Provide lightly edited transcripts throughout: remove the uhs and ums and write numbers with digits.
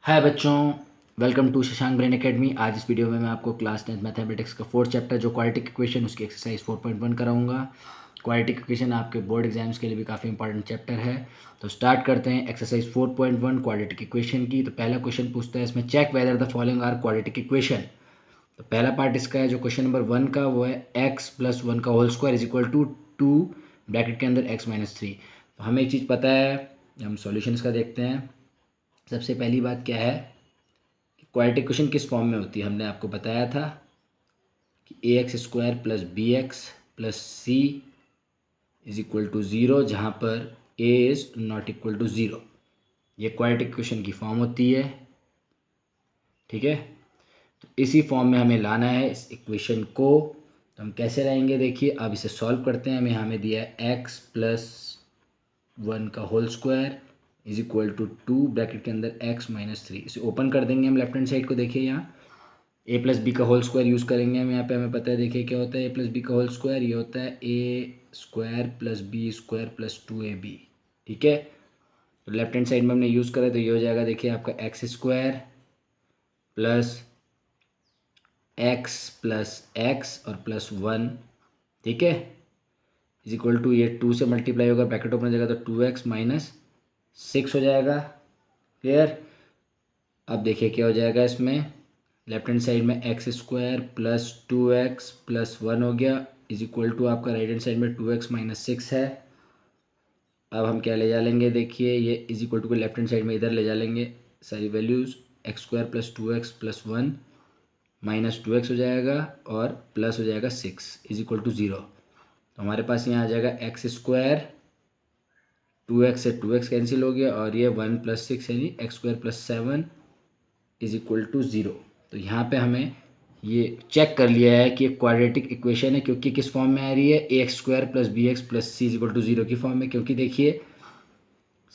हाय बच्चों, welcome to Shashank brain academy. आज इस वीडियो में मैं आपको क्लास 10 मैथमेटिक्स का फोर्थ चैप्टर जो क्वाड्रेटिक इक्वेशन उसकी एक्सरसाइज 4.1 कराऊंगा। क्वाड्रेटिक इक्वेशन आपके बोर्ड एग्जाम्स के लिए भी काफ़ी इंपॉर्टेंट चैप्टर है। तो स्टार्ट करते हैं एक्सरसाइज 4.1 क्वाड्रेटिक इक्वेशन की। तो पहला क्वेश्चन पूछता है इसमें, check whether the following are quadratic equation. तो पहला पार्ट इसका है जो क्वेश्चन नंबर 1 का, वो है एक्स प्लस वन का whole square is equal to 2 bracket के अंदर एक्स माइनस 3। तो हमें एक चीज़ पता है, हम सॉल्यूशन इसका देखते हैं। सबसे पहली बात क्या है, क्वाड्रेटिक इक्वेशन किस फॉर्म में होती है। हमने आपको बताया था कि a x square plus b x plus c is equal to zero, जहाँ पर a is not equal to zero. ये क्वाड्रेटिक इक्वेशन की फॉर्म होती है, ठीक है। तो इसी फॉर्म में हमें लाना है इस इक्वेशन को। तो हम कैसे लाएंगे, देखिए अब इसे सॉल्व करते हैं। हमें दिया है एक्स प्लस वन का whole square is equal to 2 bracket के अंदर एक्स माइनस 3। इसे ओपन कर देंगे हम लेफ्ट हैंड साइड को। देखिए यहाँ ए प्लस बी का होल स्क्वायर यूज़ करेंगे हम यहाँ पे। हमें पता है, देखिए क्या होता है ए प्लस बी का होल स्क्वायर, ये होता है a square plus b square plus 2ab, ठीक है। तो लेफ्ट हैंड साइड में हमने यूज़ करा तो ये हो जाएगा, देखिए आपका x square plus x plus x और प्लस वन, ठीक है, इज इक्वल टू ये 2 से मल्टीप्लाई होगा, ब्रैकेट ओपन हो जाएगा तो 2x माइनस 6 हो जाएगा। क्लियर। अब देखिए क्या हो जाएगा इसमें, लेफ्ट हैंड साइड में x square plus 2x plus 1 हो गया इज इक्वल टू आपका राइट हैंड साइड में 2x माइनस 6 है। अब हम क्या ले जा लेंगे, देखिए ये इज इक्वल टू को लेफ्ट हैंड साइड में इधर ले जा लेंगे सारी values. X square plus 2x plus 1 minus 2x हो जाएगा और प्लस हो जाएगा 6 इज इक्वल टू 0। तो हमारे पास यहाँ आ जाएगा एक्स स्क्वायर, 2x से 2x कैंसिल हो गया और ये 1 प्लस 6 यानी x square plus 7 is equal to 0। तो यहाँ पे हमें ये चेक कर लिया है कि एक क्वाड्रेटिक इक्वेशन है, क्योंकि किस फॉर्म में आ रही है, a x square plus b x plus c is equal to 0 की फॉर्म में। क्योंकि देखिए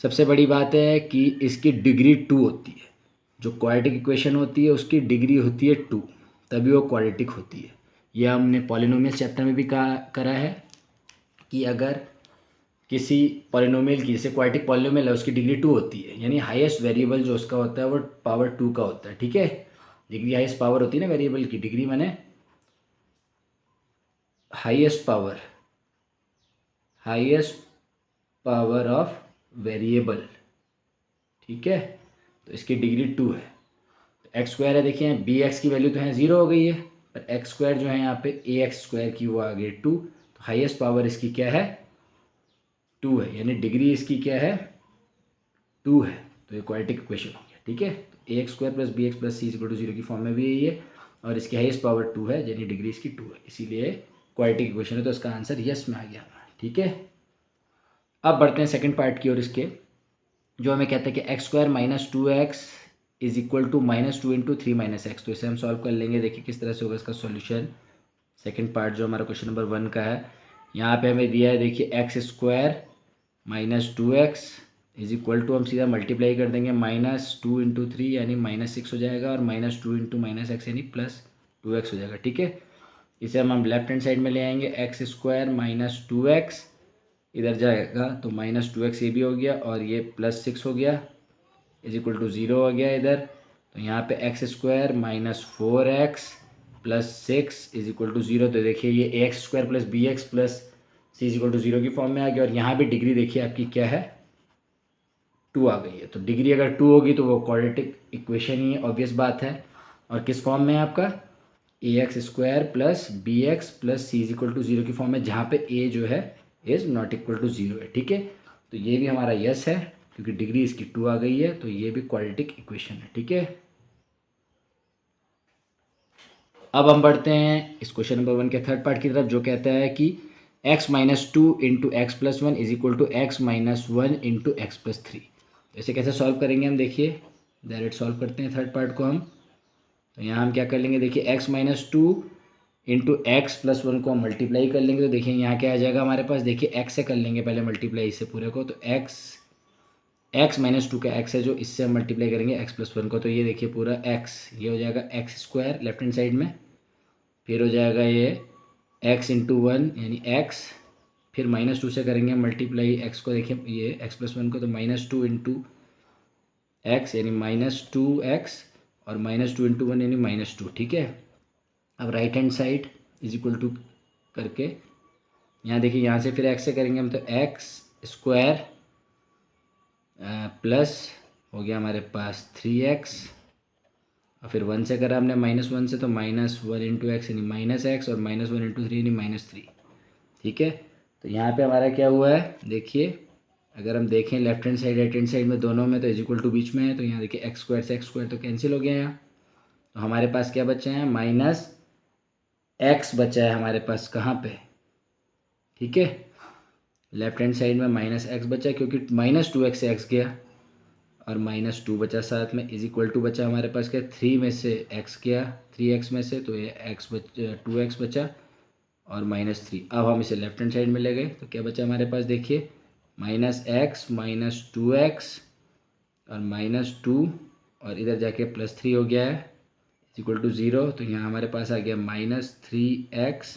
सबसे बड़ी बात है कि इसकी डिग्री 2 होती है। जो क्वाड्रेटिक इक्वेशन होती है उसकी डिग्री होती है 2, तभी वो क्वाड्रेटिक होती है। यह हमने पॉलिनोमियल चैप्टर में भी करा है कि अगर किसी पॉलिनोमियल की, जैसे क्वाड्रेटिक पॉलिनोमियल है, उसकी डिग्री 2 होती है, यानी हाईएस्ट वेरिएबल जो उसका होता है वो पावर 2 का होता है, ठीक है। डिग्री हाईएस्ट पावर होती है ना वेरिएबल की, डिग्री माने हाईएस्ट पावर ऑफ वेरिएबल, ठीक है। तो इसकी डिग्री 2 है। तो एक्स स्क्वायर है, देखिए बी एक्स की वैल्यू तो है 0 हो गई है, पर एक्स स्क्वायर जो है यहाँ पे ए एक्स स्क्वायर की वो आ गई 2। तो हाईएस्ट पावर इसकी क्या है, 2 है, यानी डिग्री इसकी क्या है, 2 है। तो ये क्वाड्रेटिक इक्वेशन हो गया, ठीक है। तो a x square plus b x plus c equal to 0 की फॉर्म में भी यही है और इसकी हाईएस्ट पावर 2 है, यानी डिग्री इसकी 2 है, इसीलिए क्वाड्रेटिक इक्वेशन है। तो इसका आंसर यस में आ गया, ठीक है। अब बढ़ते हैं सेकंड पार्ट की ओर इसके, जो हमें कहता है कि x square minus 2x is equal to minus 2 into 3 minus x. तो इसे हम सॉल्व कर लेंगे। देखिए किस तरह से होगा इसका सॉल्यूशन। सेकंड पार्ट जो हमारा क्वेश्चन नंबर 1 का है, यहाँ पे हमें दिया है, देखिए x square minus 2x is equal to, हम सीधा मल्टीप्लाई कर देंगे, माइनस 2 इंटू 3 यानी माइनस 6 हो जाएगा और माइनस 2 इंटू माइनस एक्स यानी प्लस 2x हो जाएगा, ठीक है। इसे हम लेफ्ट हैंड साइड में ले आएंगे, एक्स स्क्वायर माइनस 2x इधर जाएगा तो माइनस 2x ये भी हो गया और ये प्लस 6 हो गया इज इक्वल टू 0 हो गया इधर। तो यहाँ पे x square minus 4x plus 6 is equal to 0। तो देखिए ये a x square plus b x plus c is equal to 0 की फॉर्म में आ गया और यहाँ भी डिग्री देखिए आपकी क्या है, 2 आ गई है। तो डिग्री अगर 2 होगी तो वो क्वाड्रेटिक इक्वेशन ही है, ऑब्वियस बात है। और किस फॉर्म में है आपका, a x square plus b x plus c is equal to 0 की फॉर्म में, जहाँ पे ए जो है इज नॉट इक्वल टू 0 है, ठीक है। तो ये भी हमारा यस है क्योंकि डिग्री इसकी 2 आ गई है, तो ये भी क्वाड्रेटिक इक्वेशन है, ठीक है। अब हम बढ़ते हैं इस क्वेश्चन नंबर 1 के थर्ड पार्ट की तरफ, जो कहता है कि x minus 2 into x plus 1 is equal to x minus 1 into x plus 3। इसे कैसे सॉल्व करेंगे हम, देखिए डायरेक्ट सॉल्व करते हैं थर्ड पार्ट को हम। तो यहाँ हम क्या कर लेंगे, देखिए x minus 2 into x plus 1 को हम मल्टीप्लाई कर लेंगे। तो देखिए यहाँ क्या आ जाएगा हमारे पास, देखिए एक्स से कर लेंगे पहले मल्टीप्लाई इससे पूरे को। तो एक्स माइनस 2 का एक्स है जो, इससे हम मल्टीप्लाई करेंगे एक्स प्लस 1 को। तो ये देखिए पूरा एक्स, ये हो जाएगा x square left hand side में, फिर हो जाएगा ये एक्स इंटू 1 यानी एक्स, फिर माइनस 2 से करेंगे मल्टीप्लाई एक्स को, देखिए ये एक्स प्लस 1 को, तो माइनस 2 इंटू एक्स यानी -2x और -2 × 1 यानी -2, ठीक है। अब right hand side is equal to करके यहाँ देखिए, यहाँ से फिर एक्स से करेंगे हम, तो x² प्लस हो गया हमारे पास 3x, और फिर 1 से करा हमने -1 से, तो -1 × x यानी -x और -1 × 3 यानी -3, ठीक है। तो यहाँ पे हमारा क्या हुआ है, देखिए अगर हम देखें left hand side right hand side में दोनों में, तो इज इक्वल टू बीच में है, तो यहाँ देखिए x² से x² तो कैंसिल हो गया यहाँ। तो हमारे पास क्या बचा है, -x बचा है हमारे पास, कहाँ पे, ठीक है, लेफ्ट हैंड साइड में -x बचा क्योंकि -2x से x गया और -2 बचा साथ में, इज इक्वल टू बचा हमारे पास क्या, 3 में से x गया 3x में से, तो ये 2x बचा और -3। अब हम इसे लेफ्ट हैंड साइड में ले गए, तो क्या बचा हमारे पास, देखिए -x -2x और -2 और इधर जाके +3 हो गया है, इज इक्वल टू 0। तो यहाँ हमारे पास आ गया -3x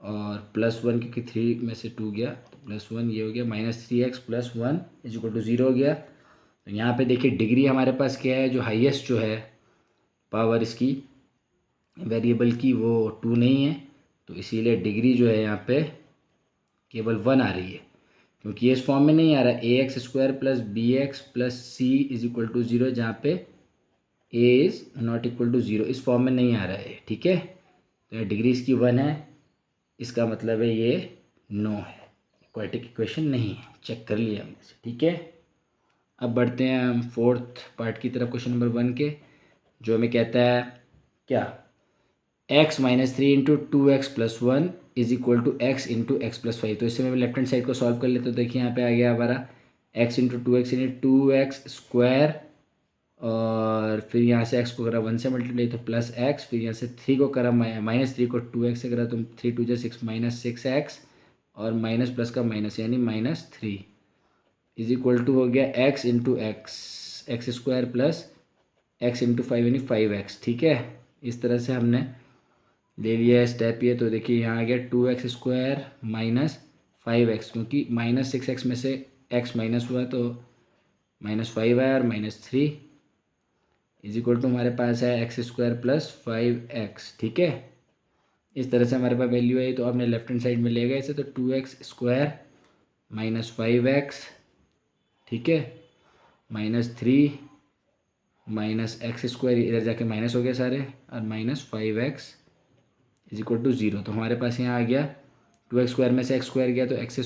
और +1 क्योंकि 3 में से 2 गया, तो +1 ये हो गया, -3x + 1 इज इक्वल टू 0 हो गया। तो यहाँ पे देखिए डिग्री हमारे पास क्या है, जो हाईएस्ट जो है पावर इसकी वेरिएबल की वो 2 नहीं है, तो इसीलिए डिग्री जो है यहाँ पे केवल 1 आ रही है, क्योंकि ये इस फॉर्म में नहीं आ रहा ax² + bx + c is equal to 0, जहाँ पे a is not equal to 0 इस फॉर्म में नहीं आ रहा है, ठीक है। तो ये डिग्री इसकी 1 है, इसका मतलब है ये नो है, क्वाड्रेटिक इक्वेशन नहीं है, चेक कर लिया हमने से, ठीक है। अब बढ़ते हैं हम फोर्थ पार्ट की तरफ, क्वेश्चन नंबर 1 के, जो हमें कहता है क्या, x - 3 × 2x + 1 is equal to x × x + 5। तो इससे मैं लेफ्ट हैंड साइड को सॉल्व कर लेते, तो देखिए यहाँ पे आ गया हमारा x × 2x यानी 2x², और फिर यहाँ से x को करा 1 से मल्टीप्लाई तो +x, फिर यहाँ से 3 को करा -3 को 2x से करा तो 3 × 2 = 6 -6x और माइनस प्लस का माइनस यानी -3 इज इक्वल टू हो गया x × x² + x × 5 यानी 5x, ठीक है। इस तरह से हमने ले लिया है स्टेप ये, तो देखिए यहाँ आ गया 2x² - 5x, क्योंकि -6x में से x माइनस हुआ तो -5 आया और -3 इज इक्वल टू हमारे पास है x² + 5x, ठीक है। इस तरह से हमारे पास वैल्यू है, तो आपने लेफ्ट हैंड साइड में ले गए इसे, तो 2x² - 5x, ठीक है, -3 -x² इधर जाके माइनस हो गया सारे, और -5x इज इक्वल टू 0। तो हमारे पास यहाँ आ गया 2x² में से x² गया तो x²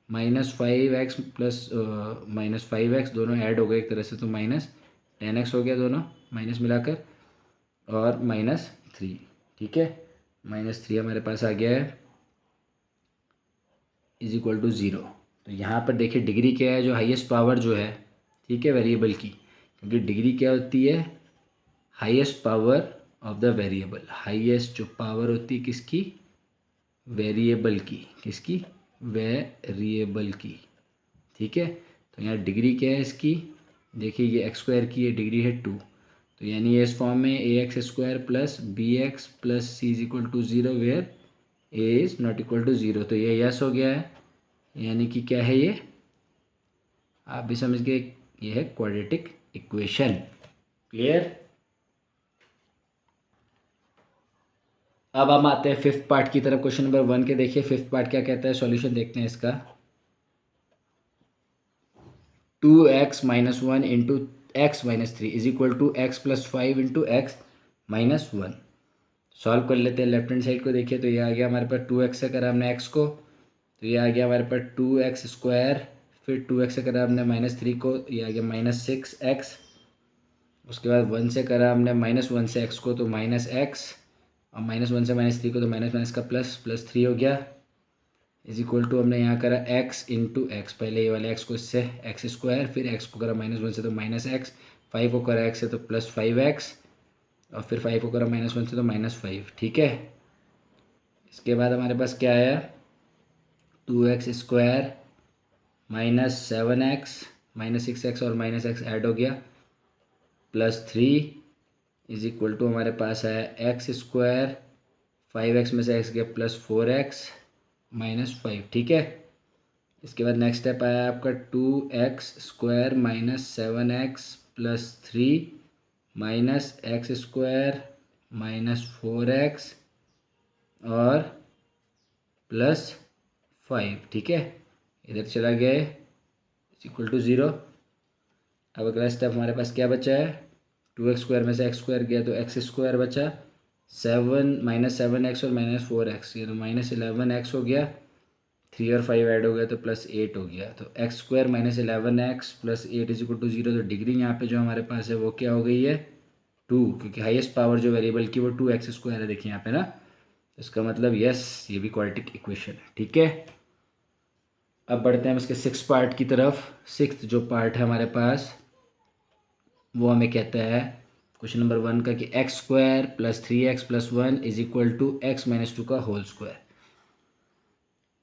-5x + -5x दोनों ऐड हो गए एक तरह से, तो -10x हो गया दोनों माइनस मिलाकर, और -3, ठीक है, -3 हमारे पास आ गया है इज इक्वल टू 0। तो यहाँ पर देखिए डिग्री क्या है, जो हाईएस्ट पावर जो है, ठीक है, वेरिएबल की, क्योंकि डिग्री क्या होती है, highest power of the variable, highest जो पावर होती है किसकी, वेरिएबल की, किसकी, वेरिएबल की, ठीक है। तो यहाँ डिग्री क्या है इसकी, देखिए ये x² की है, डिग्री है 2, तो यानी ये इस फॉर्म में ax² + bx + c is equal to 0 where a is not equal to 0। तो ये यस हो गया है, यानी कि क्या है ये, आप भी समझ गए, ये है क्वाड्रेटिक इक्वेशन, क्लियर। अब हम आते हैं फिफ्थ पार्ट की तरफ, क्वेश्चन नंबर 1 के। देखिए फिफ्थ पार्ट क्या कहता है, सॉल्यूशन देखते हैं इसका। 2x - 1 × x - 3 is equal to x + 5 × x - 1। Solve कर लेते हैं लेफ्ट हैंड साइड को, देखिए तो ये आ गया हमारे पास 2x से करा हमने x को, तो ये आ गया हमारे पास 2x², फिर 2x से करा हमने -3 को, ये आ गया -6x, उसके बाद 1 से करा हमने -1 से x को तो -x, और -1 से -3 को तो माइनस का +3 हो गया, इज इक्वल टू हमने यहाँ करा x × x, पहले ये वाले x को इससे x², फिर x को करा -1 से तो -x, 5 को करा x से तो +5x, और फिर 5 को करा -1 से तो -5, ठीक है। इसके बाद हमारे पास क्या आया, 2x² - 7x -6x और -x ऐड हो गया, +3 इज इक्वल टू हमारे पास है x², 5x में से x गया +4x - 5, ठीक है। इसके बाद नेक्स्ट स्टेप आया आपका 2x² minus 7x plus 3 minus x² minus 4x और प्लस 5। ठीक है, इधर चला गया है इक्वल टू 0। अब अगला स्टेप हमारे पास क्या बचा है, 2x² में से x² गया तो x² बचा, 7 माइनस 7x और माइनस 4x, ये तो माइनस 11x हो गया, 3 और 5 ऐड हो गया तो प्लस 8 हो गया। तो x² minus 11x plus 8 is equal to 0। तो डिग्री यहाँ पे जो हमारे पास है वो क्या हो गई है, 2, क्योंकि हाईएस्ट पावर जो वेरिएबल की वो 2x² है। देखिए यहाँ पे ना, इसका मतलब यस, ये भी क्वाड्रेटिक इक्वेशन है। ठीक है, अब बढ़ते हैं हम इसके 6th पार्ट की तरफ। 6th जो पार्ट है हमारे पास वो हमें कहता है क्वेश्चन नंबर 1 का कि x² plus 3x plus 1 is equal to x minus 2 का होल स्क्वायर।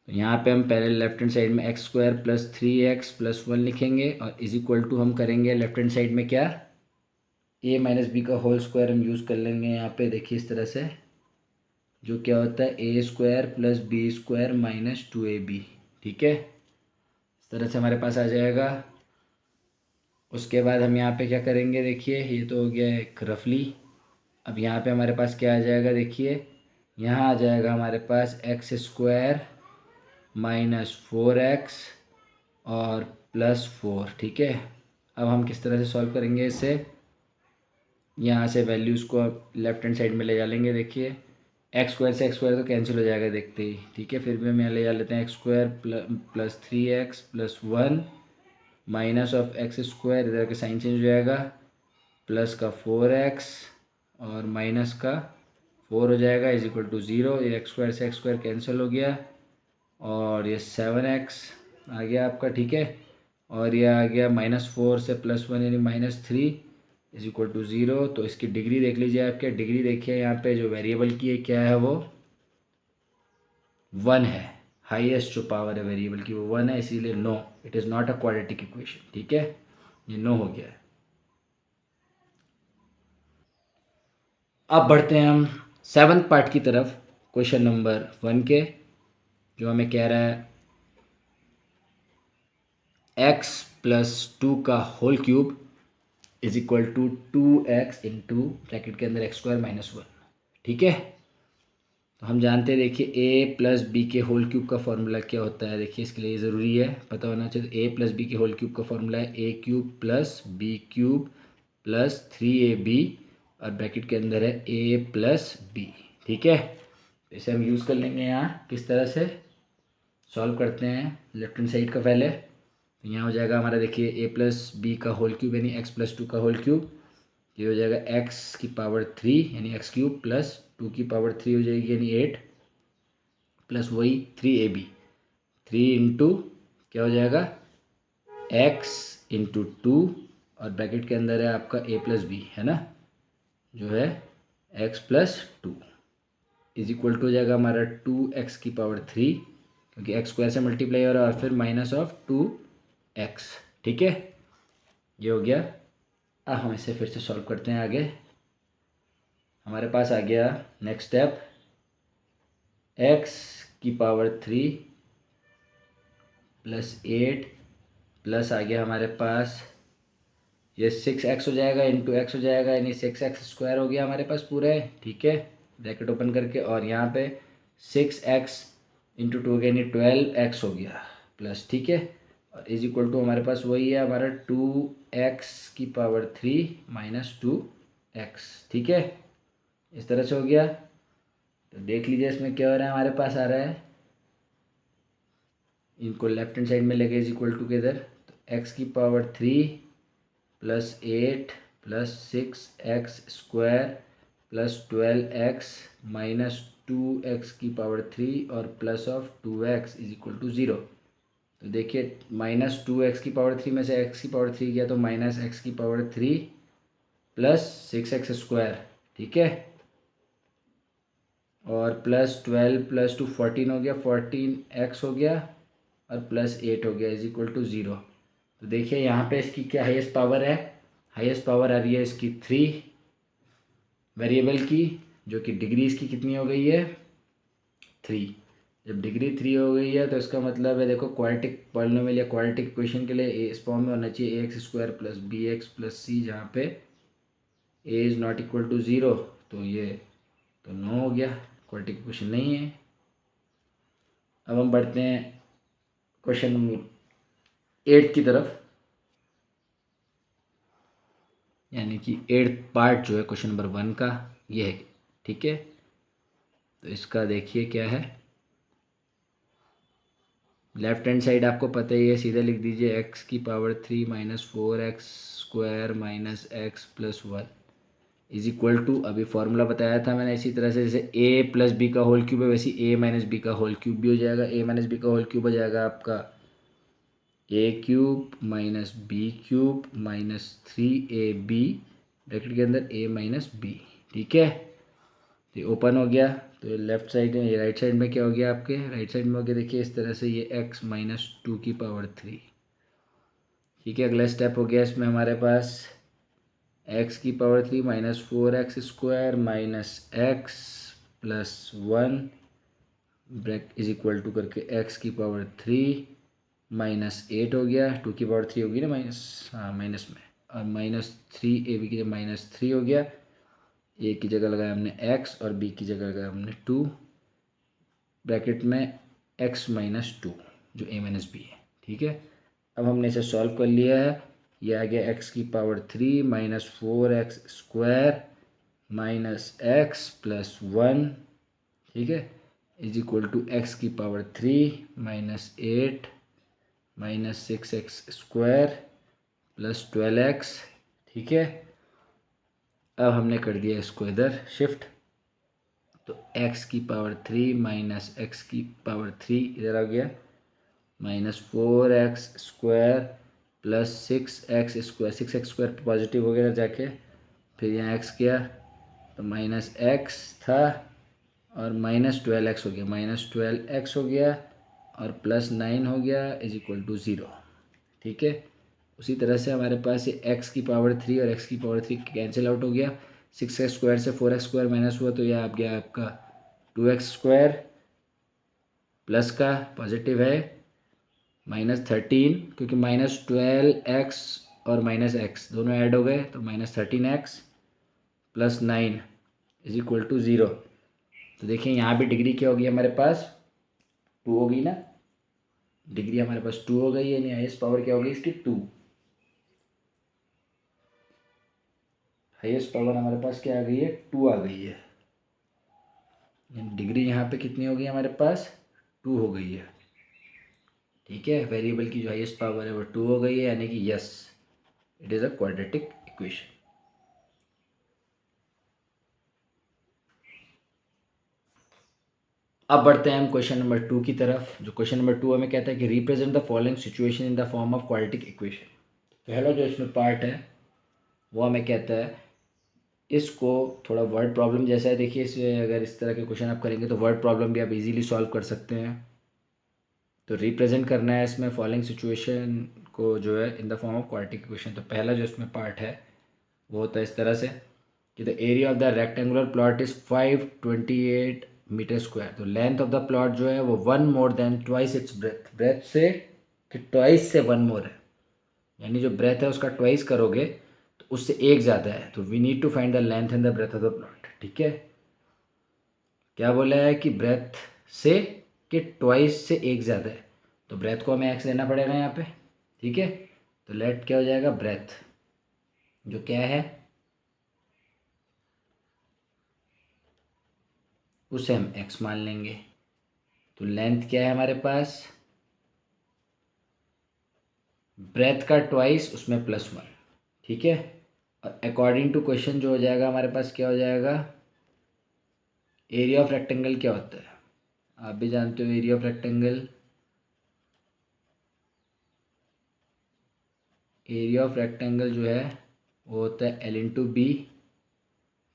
तो यहाँ पे हम पहले लेफ्ट हैंड साइड में x² प्लस 3x प्लस 1 लिखेंगे और इज इक्वल टू हम करेंगे लेफ्ट हैंड साइड में क्या, a माइनस बी का होल स्क्वायर हम यूज़ कर लेंगे यहाँ पे। देखिए इस तरह से, जो क्या होता है a² plus b² minus 2ab। ठीक है, इस तरह से हमारे पास आ जाएगा। उसके बाद हम यहाँ पे क्या करेंगे, देखिए ये तो हो गया एक रफली। अब यहाँ पे हमारे पास क्या आ जाएगा, देखिए यहाँ आ जाएगा हमारे पास x² माइनस 4x और प्लस 4। ठीक है, अब हम किस तरह से सॉल्व करेंगे इसे, यहाँ से वैल्यूज़ को लेफ्ट हैंड साइड में ले जा लेंगे। देखिए x² से x² तो कैंसिल हो जाएगा देखते ही। ठीक है, फिर भी हम यहाँ ले जा लेते हैं x² plus 3x plus 1 minus of x², इधर का साइन चेंज हो जाएगा, प्लस का 4x और माइनस का 4 हो जाएगा इज इक्वल टू 0। ये x² से x² कैंसिल हो गया और ये 7x आ गया आपका। ठीक है, और ये आ गया -4 से +1 यानी -3 इज इक्वल टू 0। तो इसकी डिग्री देख लीजिए, आपके डिग्री देखिए यहाँ पे जो वेरिएबल की है क्या है, वो 1 है। हाईएस्ट जो पावर है वेरिएबल की वो 1 है, इसीलिए no, it is not a quadratic equation. ठीक है, ये नो हो गया है। अब बढ़ते हैं हम 7th पार्ट की तरफ, क्वेश्चन नंबर 1 के, जो हमें कह रहा है x प्लस 2 का whole cube is equal to 2x into bracket के अंदर x² माइनस 1। ठीक है, तो हम जानते हैं, देखिए a प्लस बी के होल क्यूब का फॉर्मूला क्या होता है। देखिए इसके लिए ज़रूरी है पता होना चाहिए, a प्लस बी के होल क्यूब का फॉर्मूला है a³ plus b³ plus 3ab और ब्रैकेट के अंदर है a प्लस बी। ठीक है, इसे हम यूज़ कर लेंगे। यहाँ किस तरह से सॉल्व करते हैं, लेफ्ट हैंड साइड का पहले, तो यहाँ हो जाएगा हमारा, देखिए a प्लस बी का होल क्यूब यानी x प्लस 2 का होल क्यूब, ये हो जाएगा x की पावर 3 यानी x³ प्लस 2 की पावर 3 हो जाएगी यानी 8 प्लस वही 3ab, 3 इंटू क्या हो जाएगा x इंटू 2 और ब्रैकेट के अंदर है आपका a प्लस बी है ना, जो है x plus 2 is equal to हो जाएगा हमारा 2x की पावर 3, क्योंकि x² से मल्टीप्लाई हो रहा है, और फिर माइनस ऑफ 2x। ठीक है, ये हो गया। अब हम इसे फिर से सॉल्व करते हैं आगे। हमारे पास आ गया नेक्स्ट स्टेप, x की पावर 3 प्लस 8 प्लस आ गया हमारे पास ये 6x हो जाएगा इंटू x हो जाएगा यानी 6x² हो गया हमारे पास पूरे। ठीक है, ब्रैकेट ओपन करके, और यहाँ पे 6x इंटू 2 यानी 12x हो गया प्लस। ठीक है, और इज इक्वल टू हमारे पास वही है हमारा 2x की पावर 3 माइनस 2x। ठीक है, इस तरह से हो गया। तो देख लीजिए इसमें क्या हो रहा है, हमारे पास आ रहा है, इनको लेफ्ट हैंड साइड में लेके इज इक्वल टू के इधर, तो x की power 3 plus 8 plus 6x² plus 12x minus 2x की पावर 3 और plus of 2x is equal to 0। तो देखिए -2x की पावर 3 में से x की पावर 3 गया तो माइनस x की पावर 3 प्लस 6x²। ठीक है, और प्लस 12 प्लस 2 14 हो गया, 14x हो गया और प्लस 8 हो गया इज इक्वल टू 0। तो देखिए यहाँ पे इसकी क्या हाईएस्ट पावर है, हाईएस्ट पावर आ रही है इसकी 3 वेरिएबल की, जो कि डिग्री इसकी कितनी हो गई है 3। जब डिग्री 3 हो गई है तो इसका मतलब है, देखो क्वाड्रेटिक पॉलिनोमियल या क्वाड्रेटिक इक्वेशन के लिए इस फॉर्म में होना चाहिए ax² प्लस bx+c, जहाँ पे a is not equal to 0, तो ये तो 9 हो गया, क्वाड्रेटिक इक्वेशन नहीं है। अब हम बढ़ते हैं क्वेश्चन नंबर 8 की तरफ, यानी कि 8th पार्ट जो है क्वेश्चन नंबर 1 का ये है, ठीक है। तो इसका देखिए क्या है, लेफ्ट हैंड साइड आपको पता ही है, सीधा लिख दीजिए x³ minus 4x² minus x plus 1 is equal to, अभी फॉर्मूला बताया था मैंने, इसी तरह से जैसे a प्लस बी का होल क्यूब है वैसे a माइनस बी का होल क्यूब भी हो जाएगा। a माइनस बी का होल क्यूब हो जाएगा आपका a³ minus b³ minus 3ab bracket के अंदर a माइनस b, ठीक है। तो ये ओपन हो गया, तो लेफ्ट साइड में, ये राइट साइड में क्या हो गया आपके, राइट साइड में हो गया देखिए इस तरह से, ये x माइनस 2⁻3, ठीक है। अगला स्टेप हो गया इसमें हमारे पास x³ minus 4x² minus x plus 1 bracket is equal to करके x³ माइनस 8 हो गया, 2⁻3 होगी ना माइनस, हाँ माइनस में, और माइनस 3ab की माइनस 3 हो गया, ए की जगह लगाया हमने x और b की जगह लगाया हमने 2 ब्रैकेट में x माइनस 2 जो a माइनस बी है, ठीक है। अब हमने इसे सॉल्व कर लिया है, ये आ गया x³ minus 4x² minus x plus 1, ठीक है, is equal to x³ minus 8 minus 6x² plus 12x, ठीक है। अब हमने कर दिया इसको इधर शिफ्ट, तो x³ माइनस x³ इधर आ गया, minus 4x² plus 6x² 6x² positive हो गया जाके, फिर यहाँ x किया तो माइनस x था और माइनस 12x हो गया, माइनस 12x हो गया और प्लस 9 हो गया इज इक्वल टू 0, ठीक है। उसी तरह से हमारे पास ये x³ और x³ कैंसिल आउट हो गया, 6x² से 4x² माइनस हुआ तो यह आ गया आपका 2x² प्लस का पॉजिटिव है माइनस 13, क्योंकि माइनस 12x और माइनस x दोनों ऐड हो गए तो minus 13x plus 9 is equal to 0। तो देखिए यहाँ भी डिग्री क्या होगी हमारे पास, 2 होगी ना, डिग्री हमारे पास 2 हो गई, यानी हाईएस्ट पावर क्या होगी इसकी 2, हाईएस्ट पावर हमारे पास क्या आ गई है 2 आ गई है, डिग्री यहाँ पे कितनी होगी हमारे पास 2 हो गई है, ठीक है। वेरिएबल की जो हाईएस्ट पावर है वो 2 हो गई है, यानी कि yes it is a quadratic equation. अब बढ़ते हैं हम क्वेश्चन नंबर 2 की तरफ, जो क्वेश्चन नंबर 2 हमें कहता है कि represent the following situation in the form of quadratic equation. पहला जो इसमें पार्ट है वो हमें कहता है, इसको थोड़ा वर्ड प्रॉब्लम जैसा है, देखिए इसमें अगर इस तरह के क्वेश्चन आप करेंगे तो वर्ड प्रॉब्लम भी आप इजीली सॉल्व कर सकते हैं। तो रिप्रेजेंट करना है इसमें फॉलोइंग सिचुएशन को जो है in the form of quadratic equation. तो पहला जो इसमें पार्ट है वो होता है इस तरह से कि the area of the rectangular plot is 528 metre square. तो लेंथ ऑफ द प्लॉट जो है वो 1 more than twice its breadth, breadth से कि ट्वाइस से 1 मोर है, यानी जो ब्रेथ है उसका ट्वाइस करोगे तो उससे एक ज़्यादा है। तो we need to find the length and the breadth of the plot, ठीक है। क्या बोला है कि ब्रेथ से कि ट्वाइस से एक ज़्यादा है, तो ब्रेथ को हमें एक्स लेना पड़ेगा यहाँ पे, ठीक है। तो लेट क्या हो जाएगा, ब्रेथ जो क्या है उसे हम एक्स मान लेंगे। तो लेंथ क्या है हमारे पास, ब्रेथ का ट्वाइस उसमें प्लस 1, ठीक है। और अकॉर्डिंग टू क्वेश्चन जो हो जाएगा हमारे पास क्या हो जाएगा, एरिया ऑफ रेक्टेंगल क्या होता है आप भी जानते हो, area of rectangle, area of rectangle जो है वो होता है L इंटू बी,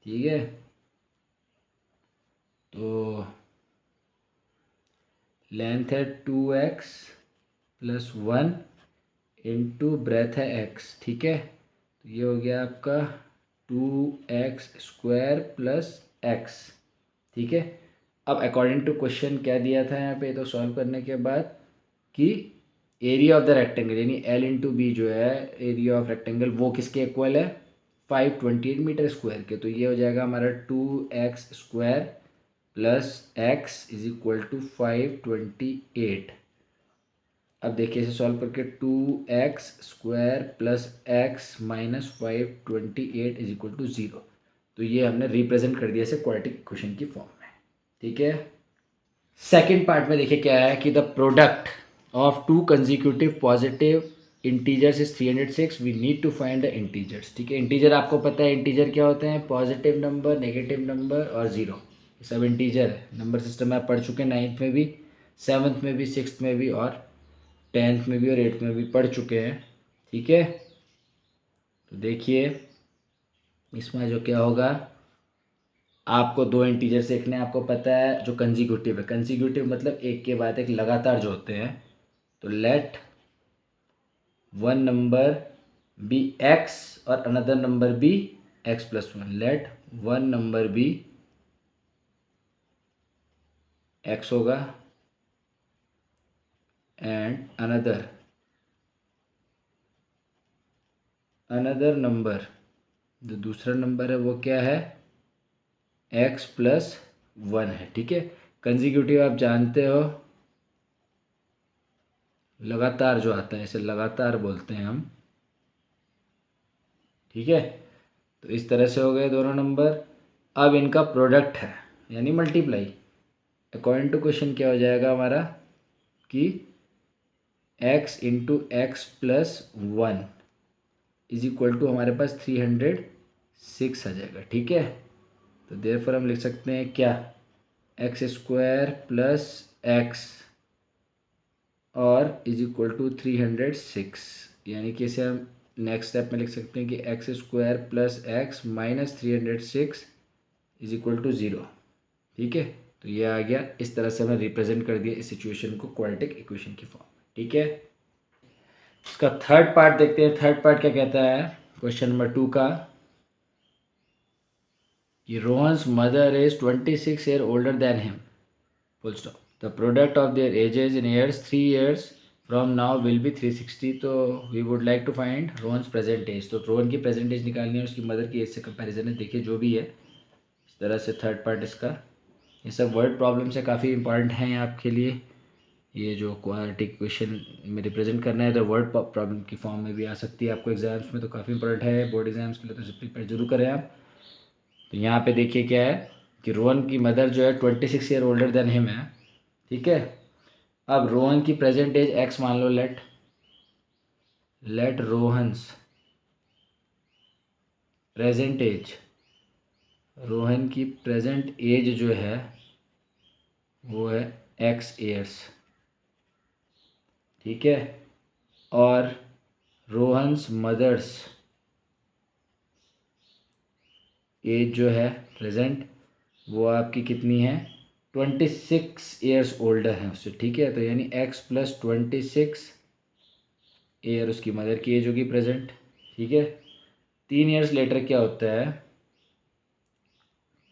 ठीक है। तो लेंथ है 2x प्लस 1 इंटू ब्रेथ है x, ठीक है। तो ये हो गया आपका 2x² प्लस x, ठीक है। अब अकॉर्डिंग टू क्वेश्चन क्या दिया था यहाँ पे, तो सॉल्व करने के बाद कि एरिया ऑफ द रेक्टेंगल यानी एल इंटू बी जो है एरिया ऑफ रेक्टेंगल वो किसके इक्वल है 528 मीटर स्क्वायर के। तो ये हो जाएगा हमारा 2x² plus x is equal to 528। अब देखिए इसे सॉल्व करके 2x² plus x minus 528 is equal to 0। तो ये हमने रिप्रेजेंट कर दिया इसे क्वाड्रेटिक इक्वेशन की फॉर्म में। ठीक है, सेकेंड पार्ट में देखिए क्या है कि the product of two consecutive positive integers is 306। We need to find the integers. ठीक है, इंटीजर आपको पता है इंटीजर क्या होते हैं, पॉजिटिव नंबर, नेगेटिव नंबर और ज़ीरो, ये सब इंटीजर है। नंबर सिस्टम में आप पढ़ चुके हैं, 9th में भी, 7th में भी, 6th में भी और 10th में भी और 8th में भी पढ़ चुके हैं। ठीक है, तो देखिए इसमें जो क्या होगा, आपको दो इंटीजर सीखने हैं। आपको पता है जो कंजिक्यूटिव है, कंजिक्यूटिव मतलब एक के बाद एक लगातार जो होते हैं। तो let one number be x और another number be x plus one. Let one number be x होगा एंड अनदर नंबर, जो दूसरा नंबर है वो क्या है, एक्स प्लस वन है। ठीक है, कंजिक्यूटिव आप जानते हो लगातार जो आता है, इसे लगातार बोलते हैं हम। ठीक है, तो इस तरह से हो गए दोनों नंबर। अब इनका प्रोडक्ट है यानी मल्टीप्लाई। अकॉर्डिंग टू क्वेश्चन क्या हो जाएगा हमारा कि x into x plus one is equal to हमारे पास 306 आ जाएगा। ठीक है, तो देयरफॉर हम लिख सकते हैं क्या, x² प्लस एक्स और इज इक्वल टू 306। यानी कि इसे हम नेक्स्ट स्टेप में लिख सकते हैं कि x² plus x minus 306 is equal to 0। ठीक है, तो ये आ गया। इस तरह से हमने रिप्रेजेंट कर दिया इस सिचुएशन को क्वाड्रेटिक इक्वेशन की फॉर्म में। ठीक है, इसका थर्ड पार्ट देखते हैं। थर्ड पार्ट क्या कहता है क्वेश्चन नंबर 2 का, कि Rohan's mother is 26 year older than him, full stop. The product of their ages in years 3 years from now will be 360। तो we would like to find Rohan's present age. तो रोहन की present as निकालनी है, उसकी mother की as से comparison है। देखिए जो भी है इस तरह से थर्ड पार्ट इसका, ये सब वर्ड प्रॉब्लम से काफ़ी इंपॉर्टेंट हैं आपके लिए। ये जो क्वाड्रेटिक इक्वेशन में रिप्रेजेंट करना है तो वर्ड प्रॉब्लम की फॉर्म में भी आ सकती है आपको एग्जाम्स में, तो काफ़ी इंपॉर्टेंट है बोर्ड एग्जाम्स के लिए, तो इसे प्रिपेयर जरूर करें आप। तो यहाँ पे देखिए क्या है कि रोहन की मदर जो है 26 ईयर ओल्डर देन हिम है। ठीक है, अब रोहन की प्रेजेंट एज एक्स मान लो। Let Rohan's present age, Rohan की प्रेजेंट एज जो है वो है एक्स ईयर्स। ठीक है, और रोहन्स मदर्स एज जो है प्रेजेंट वो आपकी कितनी है, 26 ईयर्स ओल्डर है उससे। ठीक है, तो यानी x प्लस 26 ईयर उसकी मदर की एज होगी प्रेजेंट। ठीक है, 3 ईयर्स लेटर क्या होता है,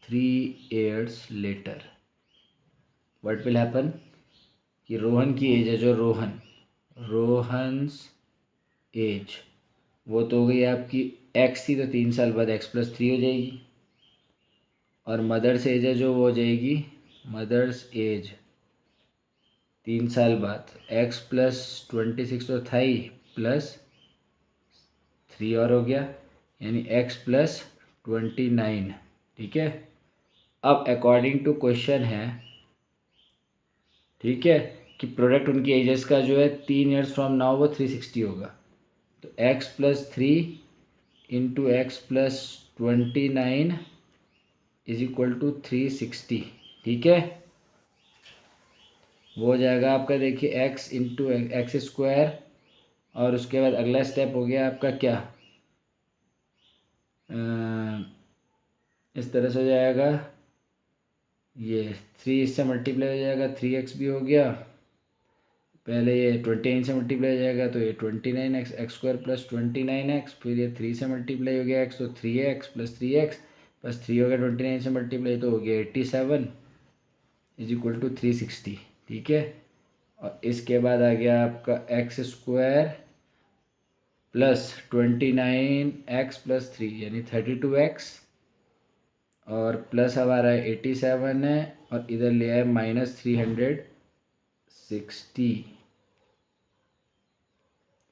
3 years later what will happen कि रोहन की एज है जो रोहन्स एज वो तो हो गई आपकी x थी, तो 3 साल बाद x प्लस 3 हो जाएगी। और मदर्स एज है जो वो हो जाएगी मदर्स एज 3 साल बाद x प्लस 26 तो था ही, प्लस 3 और हो गया यानी x प्लस 29। ठीक है, अब अकॉर्डिंग टू क्वेश्चन है, ठीक है, कि प्रोडक्ट उनकी एजेस का जो है 3 ईयर्स फ्रॉम नाउ वो 360 होगा। तो x प्लस 3 into x plus 29 is equal to 360। ठीक है, वो हो जाएगा आपका देखिए x इंटू एक्स² और उसके बाद अगला स्टेप हो गया आपका क्या, इस तरह से हो जाएगा, ये 3 इससे मल्टीप्लाई हो जाएगा, 3x भी हो गया, पहले ये 29 से मल्टीप्लाई हो जाएगा तो ये 29x x² प्लस 29x, फिर ये 3 से मल्टीप्लाई हो गया x तो 3x प्लस 3x प्लस 3 हो गया 29 से मल्टीप्लाई तो हो गया 87। इज इक्वल टू 360, ठीक है। और इसके बाद आ गया आपका x square plus 29x plus 3 यानी 32x, और प्लस हमारा 87 है, और इधर लिया है -360,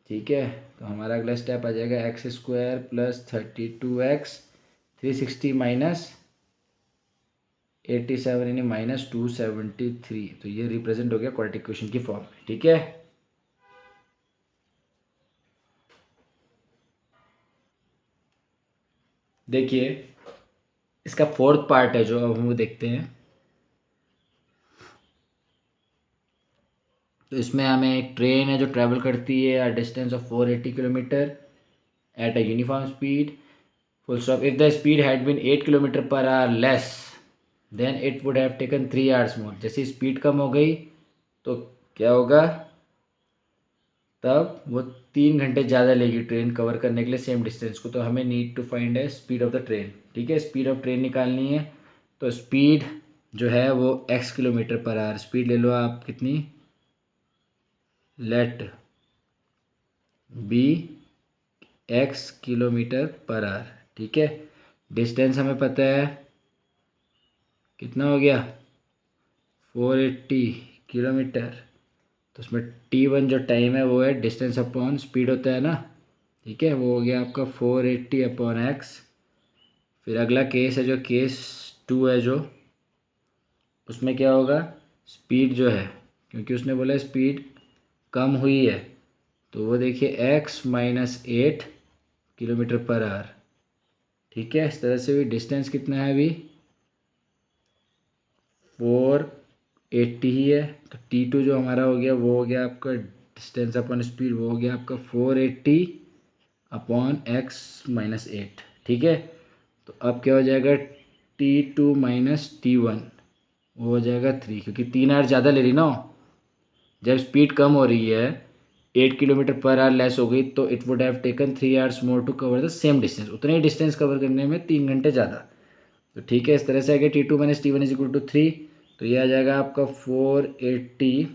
ठीक है। तो हमारा अगला स्टेप आ जाएगा x square plus 32x 360 minus 87 यानी -273। तो ये रिप्रेजेंट हो गया क्वाड्रेटिक इक्वेशन की फॉर्म में, ठीक है। देखिए इसका फोर्थ पार्ट है जो अब हम वो देखते हैं। तो इसमें हमें एक ट्रेन है जो ट्रैवल करती है a distance of 480 kilometre at a uniform speed, full stop. If the speed had been 8 kilometre per hour less than it would have taken 3 hours more. जैसे स्पीड कम हो गई तो क्या होगा, तब वो 3 घंटे ज़्यादा लेगी ट्रेन कवर करने के लिए सेम डिस्टेंस को। तो हमें नीड टू फाइंड है स्पीड ऑफ द ट्रेन, ठीक है। स्पीड ऑफ ट्रेन निकालनी है, तो स्पीड जो है वो x kilometre per hour, speed ले लो आप कितनी, let be x kilometre per hour, ठीक है। डिस्टेंस हमें पता है कितना हो गया 480 किलोमीटर। तो उसमें t1 जो टाइम है वो है डिस्टेंस अपॉन स्पीड होता है ना, ठीक है। वो हो गया आपका 480 अपॉन x। फिर अगला केस है जो केस 2 है, जो उसमें क्या होगा, स्पीड जो है, क्योंकि उसने बोला स्पीड कम हुई है, तो वो देखिए x minus 8 kilometre per hour, ठीक है। इस तरह से भी डिस्टेंस कितना है अभी 480 ही है। तो t2 जो हमारा हो गया वो हो गया आपका डिस्टेंस अपॉन स्पीड, वो हो गया आपका 480 अपॉन x माइनस 8, ठीक है। तो अब क्या हो जाएगा t2 माइनस t1, वो हो जाएगा 3, क्योंकि 3 आवर ज़्यादा ले रही ना। जब स्पीड कम हो रही है 8 किलोमीटर पर आवर लेस हो गई, तो it would have taken 3 hours more to cover the same distance. उतने ही डिस्टेंस कवर करने में 3 घंटे ज़्यादा। तो ठीक है, इस तरह से आ गया t2 minus t1 is equal to 3। तो ये आ जाएगा आपका 480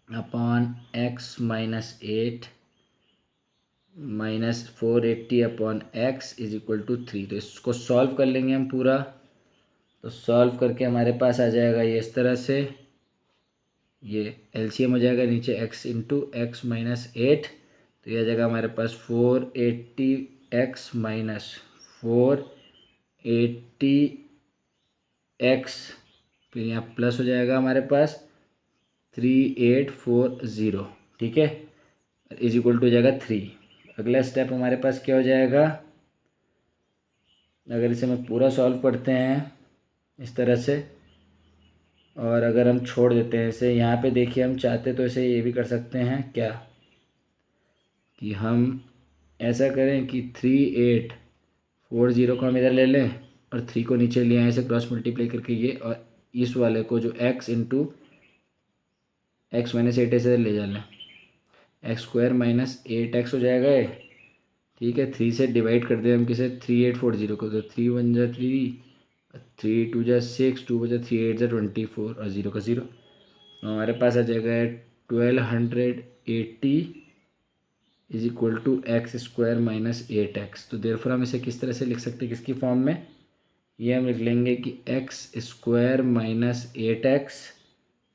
upon x minus 8 minus 480 upon x is equal to 3। तो इसको सॉल्व कर लेंगे हम पूरा। तो सॉल्व करके हमारे पास आ जाएगा ये इस तरह से, ये एलसीएम हो जाएगा नीचे x इंटू एक्स माइनस 8। तो ये आ जाएगा हमारे पास 480 x माइनस 480 x, फिर यहाँ प्लस हो जाएगा हमारे पास 3840, ठीक है, इज इक्वल टू हो जाएगा 3। अगला स्टेप हमारे पास क्या हो जाएगा, अगर इसे हम पूरा सॉल्व करते हैं इस तरह से, और अगर हम छोड़ देते हैं इसे, यहाँ पे देखिए हम चाहते तो इसे ये भी कर सकते हैं क्या, कि हम ऐसा करें कि 3840 को हम इधर ले लें और 3 को नीचे ले आए, इसे क्रॉस मल्टीप्लाई करके ये, और इस वाले को जो x इंटू एक्स माइनस 8 ऐसे ले जाना, एक्स स्क्वायर माइनस 8x हो जाएगा ये, ठीक है। 3 से डिवाइड कर दें हम किसे 3840 को, तो 3 1 जा 3, 3 2 जा 6, 2 बजा 3 8 जा 24, और 0 का 0। तो हमारे पास आ जाएगा 1280 is equal to x square minus 8x। तो देयरफॉर हम इसे किस तरह से लिख सकते हैं, किसकी फॉर्म में, ये हम लिख लेंगे कि x square minus 8x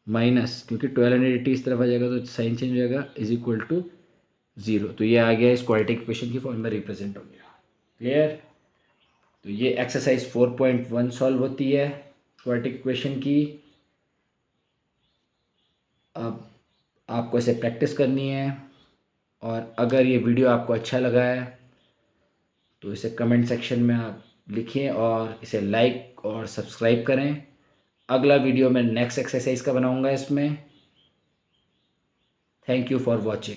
minus, क्योंकि 1280 इस तरफ आ जाएगा तो साइन चेंज हो जाएगा, इज इक्वल टू 0। तो ये आ गया इस क्वाड्रेटिक इक्वेशन की फॉर्म में रिप्रेजेंट हो गया। क्लियर। तो ये एक्सरसाइज 4.1 सॉल्व होती है क्वाड्रेटिक इक्वेशन की। अब आपको इसे प्रैक्टिस करनी है, और अगर ये वीडियो आपको अच्छा लगा है तो इसे कमेंट सेक्शन में आप लिखिए और इसे लाइक और सब्सक्राइब करें। अगला वीडियो मैं नेक्स्ट एक्सरसाइज का बनाऊंगा इसमें। Thank you for watching.